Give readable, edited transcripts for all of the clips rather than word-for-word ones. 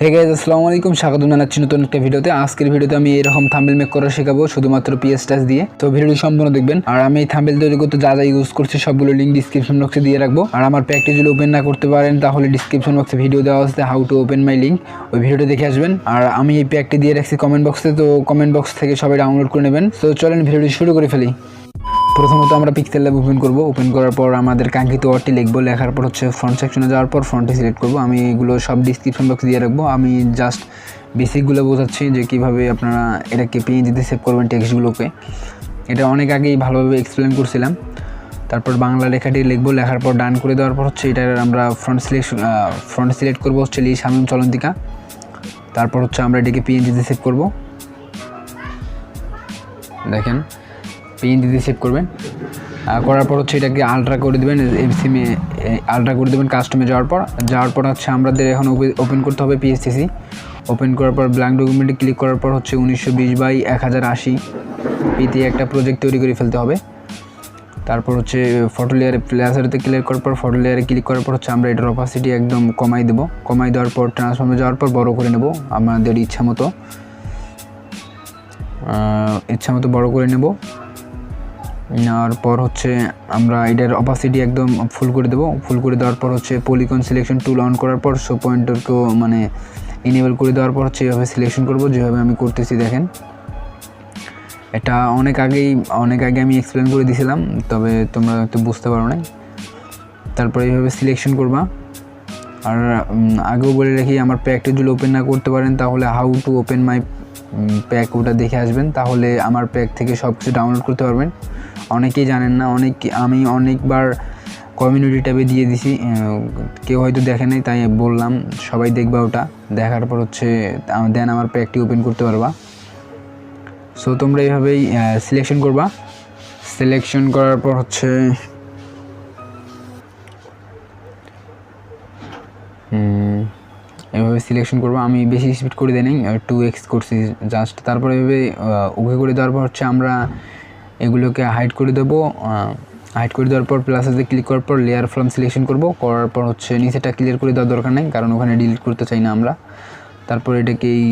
Hey guys, আসসালামু আলাইকুম। স্বাগত জানাচ্ছি নতুন একটা ভিডিওতে। আজকের ভিডিওতে আমি এরকম থাম্বনেল মেক করা শেখাবো শুধুমাত্র পিএস টাচ দিয়ে। তো ভিডিওটি সম্পূর্ণ দেখবেন। আর আমি এই থাম্বনেল তৈরি করতে যা যা ইউজ করছি সবগুলো লিংক ডিসক্রিপশন বক্সে দিয়ে রাখবো। আর আমার প্যাকটি যদি ওপেন না করতে পারেন তাহলে ডিসক্রিপশন বক্সে ভিডিও দেওয়া আছে how to open my link, ওই ভিডিওটা দেখে আসবেন। আর আমি এই প্যাকটি দিয়ে রাখছি কমেন্ট বক্সে, তো কমেন্ট বক্স থেকে সবাই ডাউনলোড করে নেবেন। তো চলেন ভিডিওটি শুরু করে ফেলি। প্রথমত আমরা পিক্সেলab ওপেন করব। ওপেন করার পর আমাদের কাঙ্ক্ষিত ওয়ার্ডটি লিখবো। লেখার পর হচ্ছে ফ্রন্ট সেকশনে যাওয়ার পর ফ্রন্টে সিলেক্ট করব। আমি এগুলো সব ডিসক্রিপশন বক্সে দিয়ে রাখবো। আমি জাস্ট বেসিকগুলো বোঝাচ্ছি যে কীভাবে আপনারা এটাকে পিএনজিতে সেভ করবেন টেক্সটগুলোকে। এটা অনেক আগেই ভালোভাবে এক্সপ্লেন করছিলাম। তারপর বাংলা লেখাটি লিখবো। লেখার পর ডান করে দেওয়ার পর হচ্ছে এটার আমরা ফ্রন্ট সিলেক্ট করবো হচ্ছে লি শামীম চলন্তিকা। তারপর হচ্ছে আমরা এটাকে পিএনজিতে সেভ করব। দেখেন পিএনজিতে সেভ করবেন। করার পর হচ্ছে এটাকে আলট্রা করে দেবেন, এমসিমে আলট্রা করে দেবেন। কাস্টমে যাওয়ার পর হচ্ছে আমাদের এখন ওপেন করতে হবে পিএসটিসি। ওপেন করার পর ব্ল্যাঙ্ক ডকুমেন্টে ক্লিক করার পর হচ্ছে 1920x1080 পিতে একটা প্রজেক্ট তৈরি করে ফেলতে হবে। তারপর হচ্ছে ফটো লেয়ারে প্লাসারতে ক্লিক করার পর ফটো লেয়ারে ক্লিক করার পর হচ্ছে আমরা এটার অপাসিটি একদম কমাই দেবো। কমাই দেওয়ার পর ট্রান্সফর্মে যাওয়ার পর বড় করে নেব আমাদের ইচ্ছা মতো বড় করে নেব। নেওয়ার পর হচ্ছে আমরা এটার অপাসিটি একদম ফুল করে দেবো। ফুল করে দেওয়ার পর হচ্ছে পলিগন সিলেকশন টুল অন করার পর শো পয়েন্টারকেও মানে ইনেবল করে দেওয়ার পর হচ্ছে এভাবে সিলেকশন করব যেভাবে আমি করতেছি। দেখেন এটা অনেক আগে আমি এক্সপ্লেন করে দিয়েছিলাম, তবে তোমরা একটু বুঝতে পারো না। তারপরে এইভাবে সিলেকশন করবা। আর আগেও বলে রাখি, আমার প্যাকটা যদি ওপেন না করতে পারেন তাহলে how to open my pack ওটা দেখে আসবেন, তাহলে আমার প্যাক থেকে সব কিছু ডাউনলোড করতে পারবেন। অনেকেই জানেন না, আমি অনেকবার কমিউনিটি ট্যাবে দিয়ে দিছি, কেউ হয়তো দেখে নাই, তাই বললাম সবাই দেখবা। ওটা দেখার পর হচ্ছে দেন আমার প্যাকটি ওপেন করতে পারবা। সো তোমরা এইভাবেই সিলেকশন করবা। সিলেকশন করার পর হচ্ছে এভাবে সিলেকশন করবো। আমি বেশি স্পিড করে দিই নাই, 2x করছি জাস্ট। তারপরে এভাবে ওকে করে দেওয়ার পর হচ্ছে আমরা এগুলোকে হাইড করে দেবো। হাইড করে দেওয়ার পর প্লাসে ক্লিক করার পর লেয়ার ফ্রম সিলেকশন করার পর হচ্ছে নিচেটা ক্লিয়ার করে দেওয়ার দরকার নেই, কারণ ওখানে ডিলিট করতে চাই না আমরা। তারপর এটাকে এই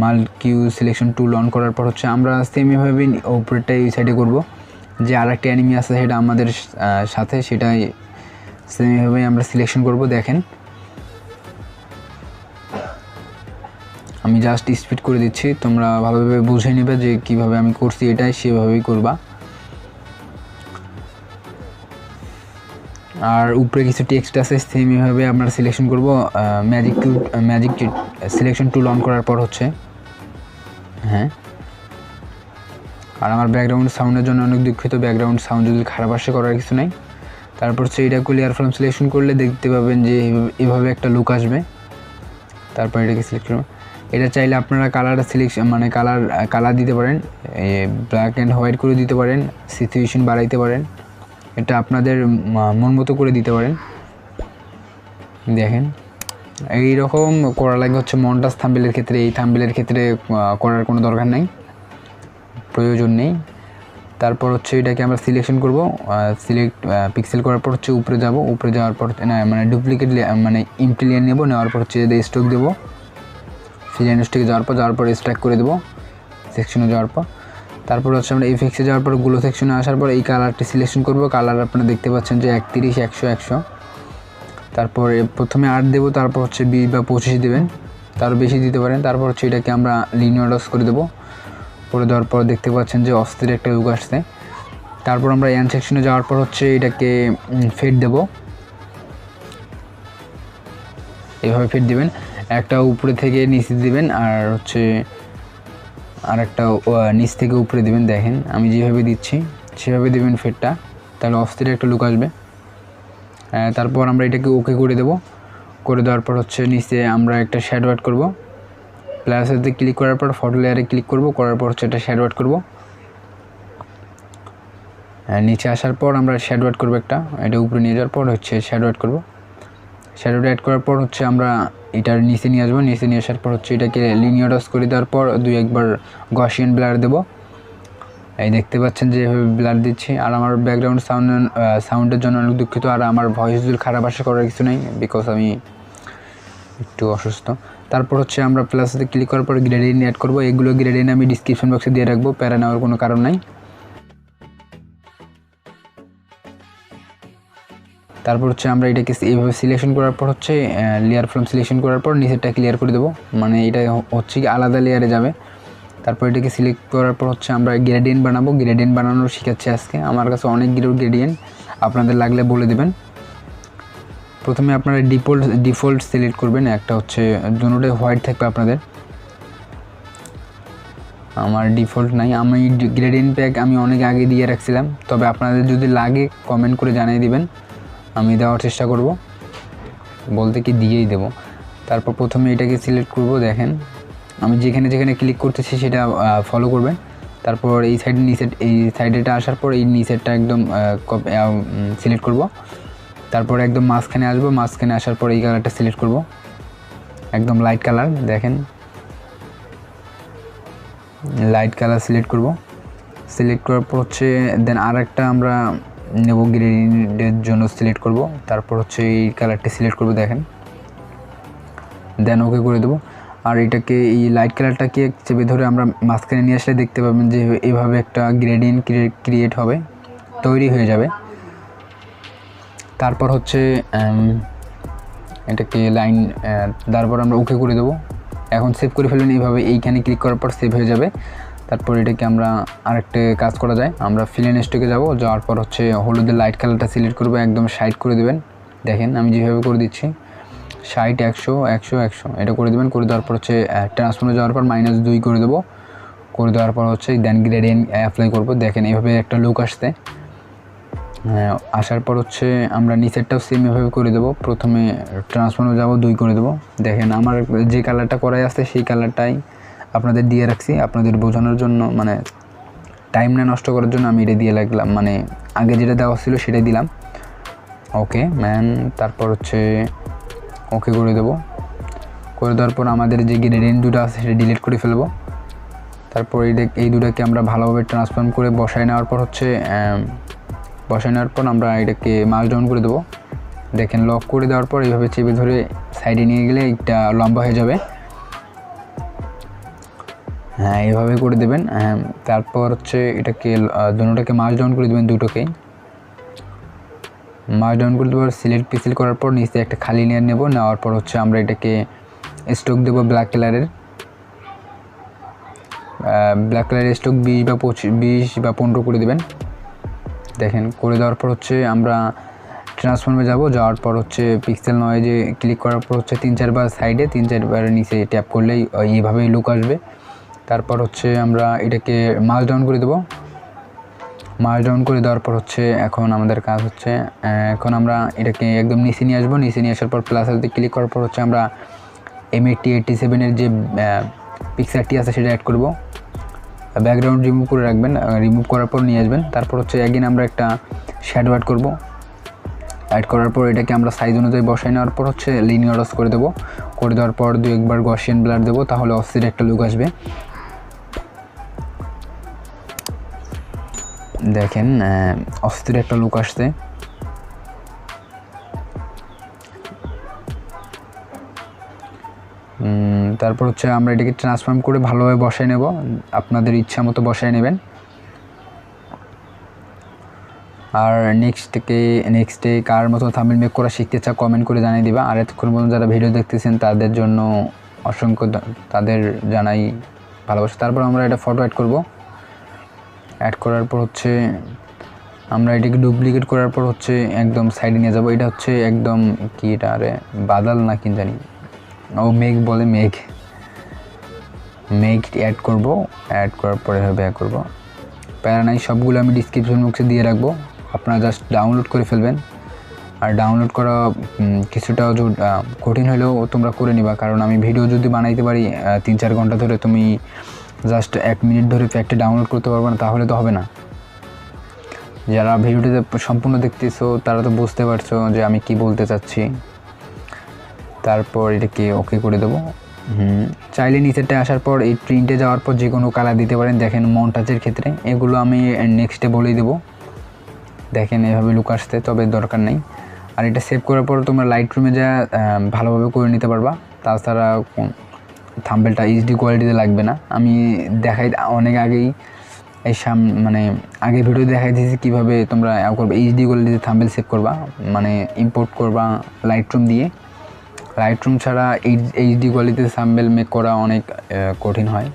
মাল্টিকিউ সিলেকশন টুল অন করার পর হচ্ছে আমরা সেম এভাবে উপরেরটা এই সাইডে করব। যে আর একটা অ্যানিমি আছে সেটা আমাদের সাথে, সেটাই সেম এভাবেই আমরা সিলেকশন করব। দেখেন আমি জাস্ট স্পিড করে দিচ্ছি, তোমরা ভালোভাবে বুঝে নেবে যে কীভাবে আমি করছি, এটাই সেভাবেই করবা। আর উপরে কিছু টেক্সট আছে, সেম এভাবে আমরা সিলেকশন করব। ম্যাজিক সিলেকশন টুল অন করার পর হচ্ছে হ্যাঁ। আর আমার ব্যাকগ্রাউন্ড সাউন্ডের জন্য অনেক দুঃখিত, ব্যাকগ্রাউন্ড সাউন্ড যদি খারাপ আসে করার কিছু নাই। তারপর হচ্ছে এটা ক্লিয়ার ফ্রম সিলেকশন করলে দেখতে পাবেন যে এভাবে একটা লুক আসবে। তারপর এটাকে সিলেক্ট করব। এটা চাইলে আপনারা কালার সিলেকশন মানে কালার দিতে পারেন, ব্ল্যাক অ্যান্ড হোয়াইট করে দিতে পারেন, সিচুয়েশন বাড়াইতে পারেন, এটা আপনাদের মন মতো করে দিতে পারেন। দেখেন এইরকম করা লাগে হচ্ছে মন্টাজ থাম্বনেলের ক্ষেত্রে। এই থাম্বনেলের ক্ষেত্রে করার কোনো দরকার নাই, প্রয়োজন নেই। তারপর হচ্ছে এটাকে আমরা সিলেকশন করব। পিক্সেল করার পর হচ্ছে উপরে যাব। উপরে যাওয়ার পর না মানে ডুপ্লিকেট মানে এমটি লেয়ার নেব। নেওয়ার পর হচ্ছে স্ট্রোক দেবো। ফিলিয়ান স্ট্রোকে যাওয়ার পর স্ট্রাইক করে দেবো সেকশনে যাওয়ার পর। তারপর হচ্ছে আমরা এফএক্সে যাওয়ার পর গুলো সেকশনে আসার পর এই কালারটি সিলেকশন করব। কালার আপনারা দেখতে পাচ্ছেন যে 31, 100, 100। তারপরে প্রথমে 8 দেবো, তারপর হচ্ছে 20 বা 25 দেবেন, তারও বেশি দিতে পারেন। তারপর হচ্ছে এটাকে আমরা লিনিয়ার করে দেবো। করে দেওয়ার পর দেখতে পাচ্ছেন যে অস্থির একটা লুক আসছে। তারপর আমরা এন সেকশনে যাওয়ার পর হচ্ছে এটাকে ফেড দেব। এইভাবে ফেড দিবেন, একটা উপরে থেকে নিচে দিবেন আর হচ্ছে আর একটা নিচ থেকে উপরে দিবেন। দেখেন আমি যেভাবে দিচ্ছি সেভাবে দিবেন ফেডটা, তাহলে অস্থির একটা লুক আসবে। তারপর আমরা এটাকে ওকে করে দেব। করে দেওয়ার পর হচ্ছে নিচে আমরা একটা শ্যাডো অ্যাড করব। প্লাসে ক্লিক করার পর ফটো লেয়ারে ক্লিক করব। করার পর হচ্ছে এটা শ্যাডো অ্যাড করব। নিচে আসার পর আমরা শ্যাডো অ্যাড করব একটা, এটা উপরে নিয়ে যাওয়ার পর হচ্ছে শ্যাডো অ্যাড করব। শ্যাডোটা অ্যাড করার পর হচ্ছে আমরা এটার নিচে নিয়ে আসবো। নিচে নিয়ে আসার পর হচ্ছে এটাকে লিনিয়ার করে দেওয়ার পর 2-1 গসিয়ান ব্লার দেবো। এই দেখতে পাচ্ছেন যে এভাবে ব্লার দিচ্ছি। আর আমার ব্যাকগ্রাউন্ড সাউন্ডের জন্য অনেক দুঃখিত। আর আমার ভয়েস যদি খারাপ আসে করার কিছু নেই, বিকজ আমি একটু অসুস্থ। তারপর হচ্ছে আমরা প্লাসে ক্লিক করার পর গ্রেডিয়েন্ট অ্যাড করব। এগুলো গ্রেডিয়েন্ট আমি ডিসক্রিপশন বক্সে দিয়ে রাখবো, প্যারা নেওয়ার কোনো কারণ নাই। তারপর হচ্ছে আমরা এটাকে এইভাবে সিলেকশন করার পর হচ্ছে লেয়ার ফ্রম সিলেকশন করার পর নিচেরটা ক্লিয়ার করে দেবো, মানে এটা হচ্ছে কি আলাদা লেয়ারে যাবে। তারপর এটাকে সিলেক্ট করার পর হচ্ছে আমরা গ্রেডিয়েন্ট বানাবো। গ্রেডিয়েন্ট বানানো শিখাচ্ছি আজকে, আমার কাছে অনেকগুলো গ্রেডিয়েন্ট, আপনাদের লাগলে বলে দেবেন। প্রথমে আপনারা ডিফল্ট সিলেক্ট করবেন, একটা হচ্ছে দুটোটাই হোয়াইট থাকবে আপনাদের, আমার ডিফল্ট নাই। আমি গ্রেডিয়েন্ট প্যাক আমি অনেক আগে দিয়ে রাখছিলাম, তবে আপনাদের যদি লাগে কমেন্ট করে জানিয়ে দিবেন, আমি দেওয়ার চেষ্টা করব, বলতে কি দিয়েই দেব। তারপর প্রথমে এটাকে সিলেক্ট করব, দেখেন আমি যেখানে যেখানে ক্লিক করতেছি সেটা ফলো করবেন। তারপর এই সাইডেটা আসার পর এই নিচেরটা একদম সিলেক্ট করব। তারপর একদম মাঝখানে আসবো, মাঝখানে আসার পর এই কালারটা সিলেক্ট করব, একদম লাইট কালার, দেখেন লাইট কালার সিলেক্ট করব। সিলেক্ট করার পর হচ্ছে দেন আর একটা আমরা নেব গ্রেডিয়েন্টের জন্য সিলেক্ট করব। তারপর হচ্ছে এই কালারটা সিলেক্ট করব, দেখেন দেন ওকে করে দেবো। আর এটাকে এই লাইট কালারটাকে চেপে ধরে আমরা মাঝখানে নিয়ে আসলে দেখতে পাবেন যে এইভাবে একটা গ্রেডিয়েন্ট ক্রিয়েট হবে, তৈরি হয়ে যাবে। তারপর হচ্ছে এটাকে লাইন, তারপর আমরা ওকে করে দেবো। এখন সেভ করে ফেলবেন এইভাবে, এইখানে ক্লিক করার পর সেভ হয়ে যাবে। তারপর এটাকে আমরা আরেকটা কাজ করা যায়, আমরা ফিল এন্ড স্টকে যাবো, যাওয়ার পর হচ্ছে হলুদের লাইট কালারটা সিলেক্ট করবো, একদম 60 করে দেবেন। দেখেন আমি যেভাবে করে দিচ্ছি 60 100 100 100 এটা করে দেবেন। করে দেওয়ার পর হচ্ছে ট্রান্সফর্মে যাওয়ার পর -2 করে দেবো। করে দেওয়ার পর হচ্ছে দেন গ্রেডিয়েন্ট অ্যাপ্লাই করবো। দেখেন এইভাবে একটা লুক আসছে। আসার পর হচ্ছে আমরা নিচেরটাও সেম এভাবে করে দেবো। প্রথমে ট্রান্সফর্মে যাবো, 2 করে দেবো। দেখেন আমার যে কালারটা করাই আছে সেই কালারটাই আপনাদের দিয়ে রাখছি, আপনাদের বোঝানোর জন্য, মানে টাইম না নষ্ট করার জন্য আমি এটা দিয়ে লাগলাম, মানে আগে যেটা দেওয়া ছিল সেটাই দিলাম। ওকে ম্যান, তারপর হচ্ছে ওকে করে দেবো। করে দেওয়ার পর আমাদের যে গ্রেডিয়েন্ট দুটো আছে সেটা ডিলিট করে ফেলবো। তারপর এই দুটোকে আমরা ভালোভাবে ট্রান্সফর্ম করে বসায় নেওয়ার পর হচ্ছে আমরা এটাকে মার্জ ডাউন করে দেবো। দেখেন লক করে দেওয়ার পর এইভাবে চেপে ধরে সাইডে নিয়ে গেলে একটা লম্বা হয়ে যাবে। হ্যাঁ এইভাবে করে দেবেন। তারপর হচ্ছে এটাকে দুটোটাকে মার্জ ডাউন করে দেবেন, দুটোকেই মার্জ ডাউন করে দেওয়ার সিলেক্ট পিক্সেল করার পর নিচে একটা খালি লেয়ার নেব। নেওয়ার পর হচ্ছে আমরা এটাকে স্ট্রোক দেবো ব্ল্যাক কালারের, স্ট্রোক 20 বা 15 করে দেবেন। দেখেন করে দেওয়ার পর হচ্ছে আমরা ট্রান্সফর্মে যাওয়ার পর হচ্ছে পিক্সেল নয়েজে ক্লিক করার পর হচ্ছে 3-4 বার সাইডে 3-4 বার নিচে ট্যাপ করলেই এইভাবেই লুক আসবে। তারপর হচ্ছে আমরা এটাকে মার্জ ডাউন করে দেবো। মার্জ ডাউন করে দেওয়ার পর হচ্ছে এখন আমাদের কাজ হচ্ছে এখন আমরা এটাকে একদম নিচে নিয়ে আসবো। নিচে নিয়ে আসার পর প্লাসে ক্লিক করার পর হচ্ছে আমরা M8087-এর যে পিক্সারটি আছে সেটা অ্যাড করব। ব্যাকগ্রাউন্ড রিমুভ করে রাখবেন, রিমুভ করার পর নিয়ে আসবেন। তারপর হচ্ছে অ্যাগেন আমরা একটা শ্যাডো অ্যাড করব। অ্যাড করার পর এটাকে আমরা সাইজ অনুযায়ী বসাই নেওয়ার পর হচ্ছে লিনিয়ারস করে দেবো। করে দেওয়ার পর 2-1 বার গসিয়ান ব্লার দেবো, তাহলে অস্থির একটা লুক আসবে। দেখেন অস্থির একটা লুক আসছে। তারপর হচ্ছে আমরা এটাকে ট্রান্সফর্ম করে ভালোভাবে বসাই নেব, আপনাদের ইচ্ছা মতো বসাই নেবেন। আর নেক্সটে কার মতো থাম্বনেল মেক করা শিখতে চাও কমেন্ট করে জানিয়ে দিবা। আর এতক্ষণ পর্যন্ত যারা ভিডিও দেখতেছেন তাদের জন্য অসংখ্য, তাদের জানাই ভালোবাসা। তারপর আমরা এটা ফটো অ্যাড করব। অ্যাড করার পর হচ্ছে আমরা এটাকে ডুপ্লিকেট করার পর হচ্ছে একদম সাইডে নিয়ে যাব। এটা হচ্ছে একদম কি এটা, আরে বাদল না কি জানি, ও মেঘ বলে, মেঘ অ্যাড করব। অ্যাড করার পরে হবে করব, প্যারা নাই, সবগুলো আমি ডিসক্রিপশন বক্সে দিয়ে রাখবো, আপনারা জাস্ট ডাউনলোড করে ফেলবেন। আর ডাউনলোড করা কিছুটা কঠিন হলেও তোমরা করে নিবা, কারণ আমি ভিডিও যদি বানাইতে পারি 3-4 ঘন্টা ধরে, তুমি জাস্ট 1 মিনিট ধরে প্যাকটা ডাউনলোড করতে পারবে না, তাহলে তো হবে না। যারা ভিডিওটিতে সম্পূর্ণ দেখতেছো তারা তো বুঝতে পারছো যে আমি কি বলতে চাচ্ছি। তারপর এটাকে ওকে করে দেবো। চাইলে নিচেরটা আসার পর এই প্রিন্টে যাওয়ার পর যে কোনো কালার দিতে পারেন। দেখেন মন্টাজের ক্ষেত্রে এগুলো আমি নেক্সটে বলেই দেবো। দেখেন এভাবে লুক আসতে, তবে দরকার নেই। আর এটা সেভ করার পর তোমরা লাইট রুমে যা ভালোভাবে করে নিতে পারবা। তাছাড়া থাম্বনেলটা এইচডি কোয়ালিটিতে লাগবে না। আমি দেখাই অনেক আগেই এই মানে আগের ভিডিও দেখাই দিয়েছি কীভাবে তোমরা করবে এইচডি কোয়ালিটিতে থাম্বনেল সেভ করবা, মানে ইম্পোর্ট করবা লাইটরুম দিয়ে। লাইটরুম ছাড়া এইচডি কোয়ালিটিতে থাম্বনেল মেক করা অনেক কঠিন হয়।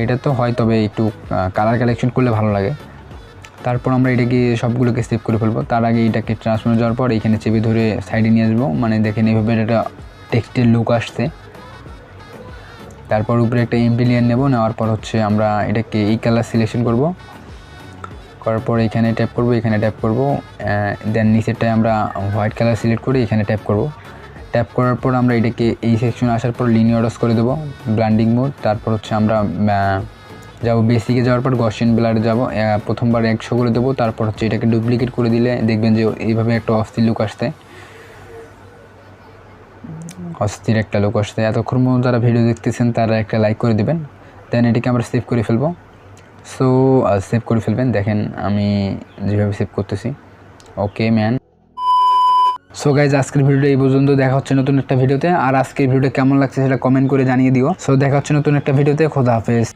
এটা তো হয়, তবে একটু কালার কালেকশন করলে ভালো লাগে। তারপর আমরা এটাকে সবগুলোকে সেভ করে ফেলবো। তার আগে এটাকে ট্রান্সফর্মে যাওয়ার পর এখানে চেপে ধরে সাইডে নিয়ে আসবো, মানে দেখেন এইভাবে একটা টেক্সটের লুক আসছে। তারপর উপরে একটা এমডি লেয়ার নেব, নেওয়ার পর হচ্ছে আমরা এটাকে এই কালার সিলেকশন করব, করার পর এখানে ট্যাপ করব, এখানে ট্যাপ করব, দেন নিচেরটায় আমরা হোয়াইট কালার সিলেক্ট করে এখানে ট্যাপ করব। ট্যাপ করার পর আমরা এটাকে এই সেকশনে আসার পর লিনিয়ারস করে দেবো, ব্লেন্ডিং মোড। তারপর হচ্ছে আমরা যাবো বেসিকে, যাওয়ার পর গসিয়ান ব্লারে যাব, প্রথমবার 100 করে দেবো। তারপর হচ্ছে এটাকে ডুপ্লিকেট করে দিলে দেখবেন যে এইভাবে একটা অস্থির লুক আসছে, অস্থির একটা লুক আসছে। এতক্ষণ পর্যন্ত যারা ভিডিও দেখতেছেন তারা একটা লাইক করে দেবেন। দেন এটাকে আমরা সেভ করে ফেলবো। সো সেভ করে ফেলবেন, দেখেন আমি যেভাবে সেভ করতেছি। ওকে ম্যান। সো গাইজ, আজকের ভিডিওটা এই পর্যন্ত। দেখা হচ্ছে নতুন একটা ভিডিওতে। আর আজকের ভিডিওটা কেমন লাগছে সেটা কমেন্ট করে জানিয়ে দিও। সো দেখা হচ্ছে নতুন একটা ভিডিওতে। খোদা হাফেজ।